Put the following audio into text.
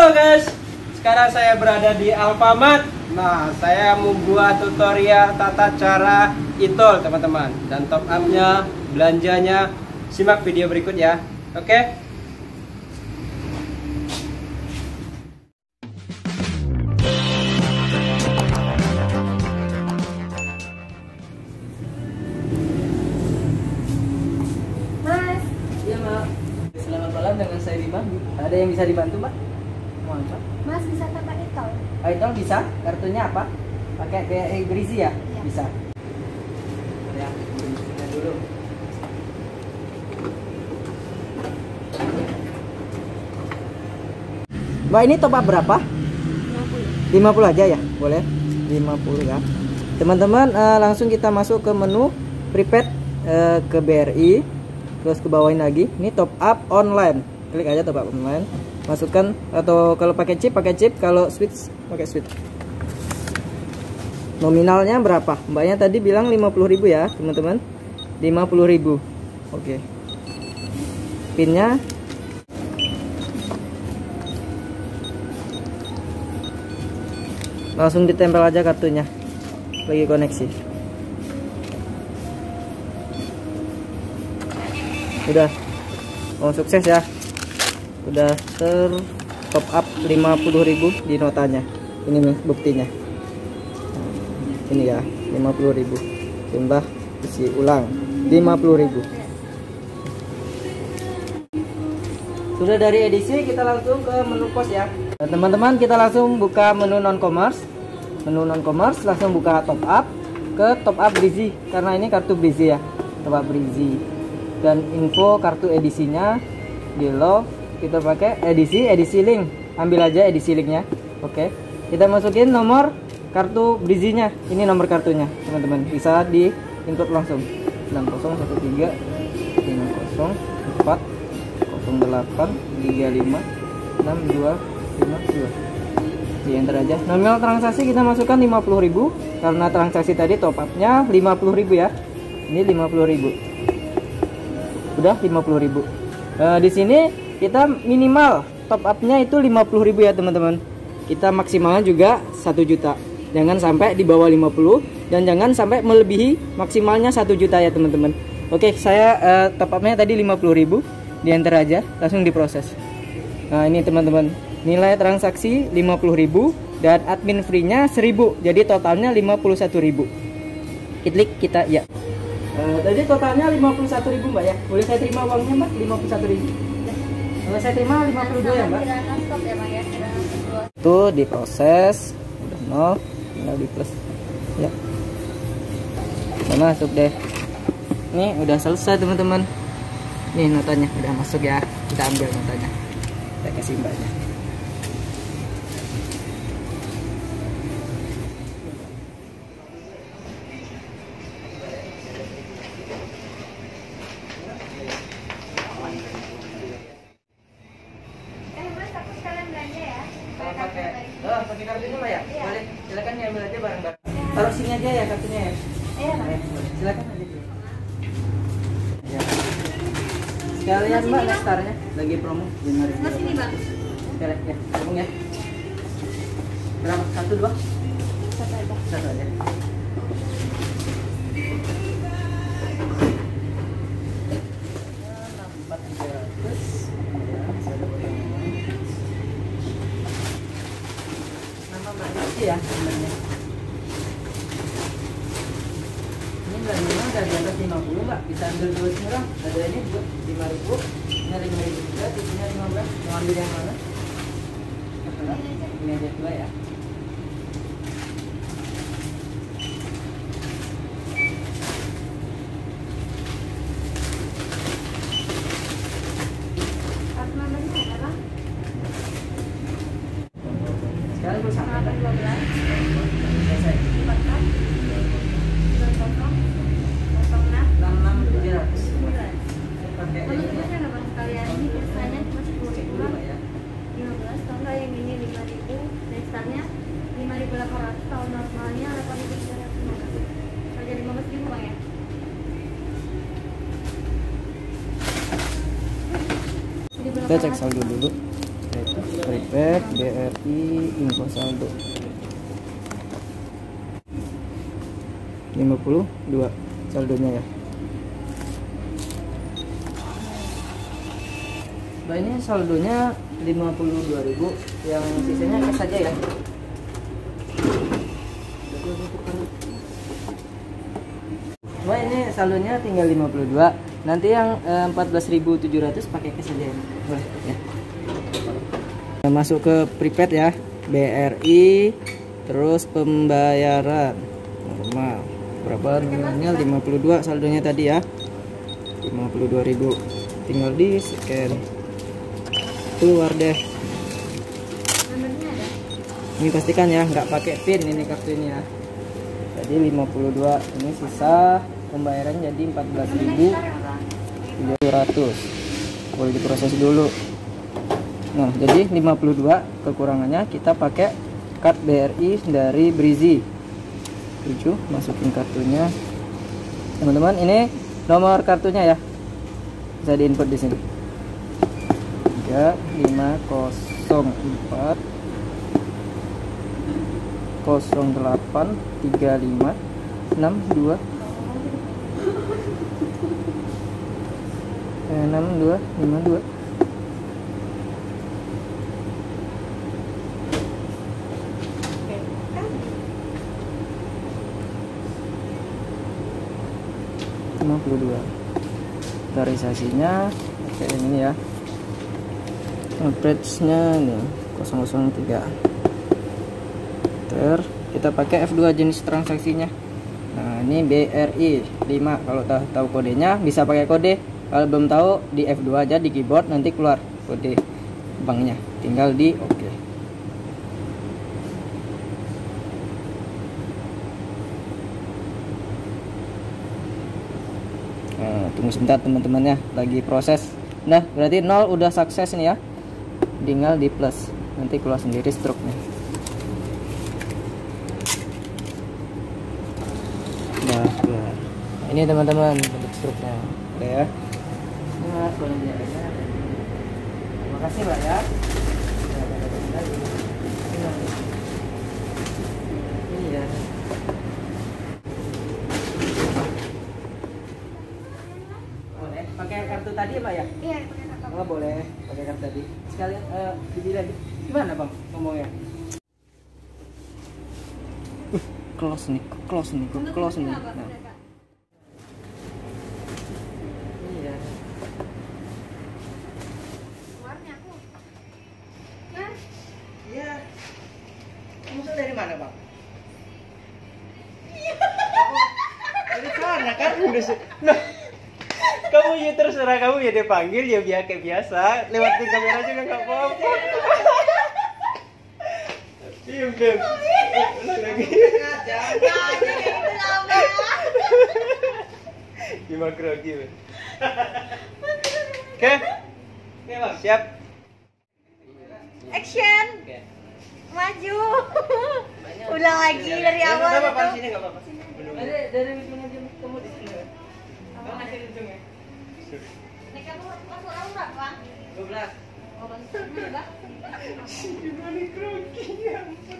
Halo guys, sekarang saya berada di Alfamart. Nah, saya mau buat tutorial tata cara e-tol teman-teman, dan top up-nya, belanjanya. Simak video berikut ya. Oke? Mas, Iya, Mak. Selamat malam, dengan saya Bima. Ada yang bisa dibantu, Mbak? Mau apa? Mas bisa tambah e-tol? E-tol bisa? Kartunya apa? Pakai BRI berisi ya? Iya. Bisa. Ya, berisinya dulu. Mbak, ini top up berapa? 50. 50 aja ya? Boleh? 50 ya. Teman-teman, langsung kita masuk ke menu prepaid, ke BRI. Terus ke bawain lagi. Ini top up online. Klik aja top up online. Masukkan, atau kalau pakai chip, kalau switch pakai switch. Nominalnya berapa? Mbaknya tadi bilang 50.000 ya, teman-teman. 50.000. Oke. Pinnya langsung ditempel aja kartunya. Lagi koneksi. Udah. Oh, sukses ya. Udah ter top up 50.000 di notanya. Ini nih buktinya. Ini ya, 50.000. Tambah isi ulang 50.000. Sudah dari edisi, kita langsung ke menu pos ya. Nah, teman-teman, kita langsung buka menu non-commerce. Menu non-commerce, langsung buka top up. Ke top up Brizi, karena ini kartu Brizi ya. Top up Brizi. Dan info kartu edisinya di low. Kita pakai edisi link. Ambil aja edisi linknya. Oke. Kita masukin nomor kartu Brizinya. Ini nomor kartunya, teman-teman. Bisa di input langsung. 6013 50 4 08 35 62 52. Di enter aja. Nominal transaksi kita masukkan 50.000 karena transaksi tadi top up-nya 50.000 ya. Ini 50.000. Udah 50.000. Di sini kita minimal top up-nya itu 50.000 ya, teman-teman. Kita maksimalnya juga 1 juta. Jangan sampai di bawah 50 dan jangan sampai melebihi maksimalnya 1 juta ya, teman-teman. Oke, saya top up-nya tadi 50.000. Di enter aja, langsung diproses. Nah, ini teman-teman, nilai transaksi 50.000 dan admin free-nya 1.000. Jadi totalnya 51.000. Klik kita ya. Tadi totalnya 51.000 Mbak ya. Boleh saya terima uangnya Mbak? 51.000. Kalau saya terima 52 ya Mbak. Tuh diproses. Udah nol, tinggal di plus. Ya. Udah masuk deh. Nih udah selesai teman-teman. Nih notanya udah masuk ya. Kita ambil notanya. Kita kasih Mbaknya. Mas, aku sekalian belanja ya. Pakai kartunya Mbak ya? Iya. Boleh, silakan diambil aja barang-barang. Taruh sini aja ya kartunya ya. Iya, Mas. Silakan aja dulu. Ya. Sekalian Mbak, nestarnya lagi promo 5.000. Mas ini, Bang. Sekalian ya, gabung ya. Berapa? 1, 2? Satu aja. 1 aja. Nama Mbak Rizky ya sebenarnya. Ini belanjanya udah di atas 50 Mbak. Bisa ambil dua murah. Ada ini juga 5.000. Ini ada 5.000 juga. Isinya 15. Mau ambil yang mana? Ini aja 2 ya. Kartu nomornya ada, Bang? Sekarang gue sampai 12 selesai. 44 66 700. 9. Pakai Kalau ini tebusnya nggak, Bang? Sekalian ini biasanya cuma 10.000 dulu Bang. Mbak ya. 15, kalau nggak yang ini 5.000. Next-nya 5.800, tahun normalnya 8.350. So, jadi 15.000 Bang ya? Kita cek saldo dulu. Yaitu prepaid BRI info saldo 52 saldonya ya. Nah ini saldonya 52.000, yang sisanya cash saja ya. Wah ini saldonya tinggal 52. Nanti yang 14.700 pakai cash saja ya. Boleh ya. Masuk ke prepaid ya, BRI, terus pembayaran normal. Berapa nominalnya? 52 saldonya tadi ya. 52.000. Tinggal di scan. Keluar deh. Nomornya ada. Ini pastikan ya nggak pakai PIN ini kartu ini ya. Jadi 52. Ini sisa pembayaran jadi 14.700. Boleh diproses dulu. Nah, jadi 52 kekurangannya kita pakai card BRI dari Brizi. 7, masukin kartunya. Teman-teman, ini nomor kartunya ya. Bisa diinput di sini. 3504 08 35 62 6252. Tarisasinya kayak ini ya. Average-nya nih 003. Kita pakai F2 jenis transaksinya. Nah, ini BRI 5. Kalau tahu kodenya bisa pakai kode. Kalau belum tahu di F2 aja di keyboard, nanti keluar kode banknya. Tinggal di oke. Nah, tunggu sebentar teman-temannya, lagi proses. Nah, berarti 0 udah sukses nih ya. Tinggal di plus, nanti keluar sendiri stroke-nya. Nah, keluar. Ini teman-teman bentuk stroke-nya. Oke ya. Nah, terima kasih Mbak ya. Iya. Boleh pakai kartu tadi Mbak ya? Iya, pakai kakak. Oh boleh pakai kartu tadi. Sekalian gini lagi. Gimana Bang ngomongnya? Close nih. Nah. Iya. Keluarnya aku. Ya. Iya. Kamu dari mana Bang? Dari sana kan? Nah, kamu ya terserah kamu ya dipanggil ya kayak biasa. Lewatin kamera juga nggak apa-apa. Diam. Lagi. Gimana grogi? Oke. Oke Bang, siap. Action. Oke. Maju. Ulang lagi dari awal Enggak apa-apa, itu. sini enggak apa-apa. Dari ujung aja kamu di sini. Bang akhir ujungnya. Nek kamu masuk orang berapa? 12. Oh, bagus. Gimana grogi ya ampun.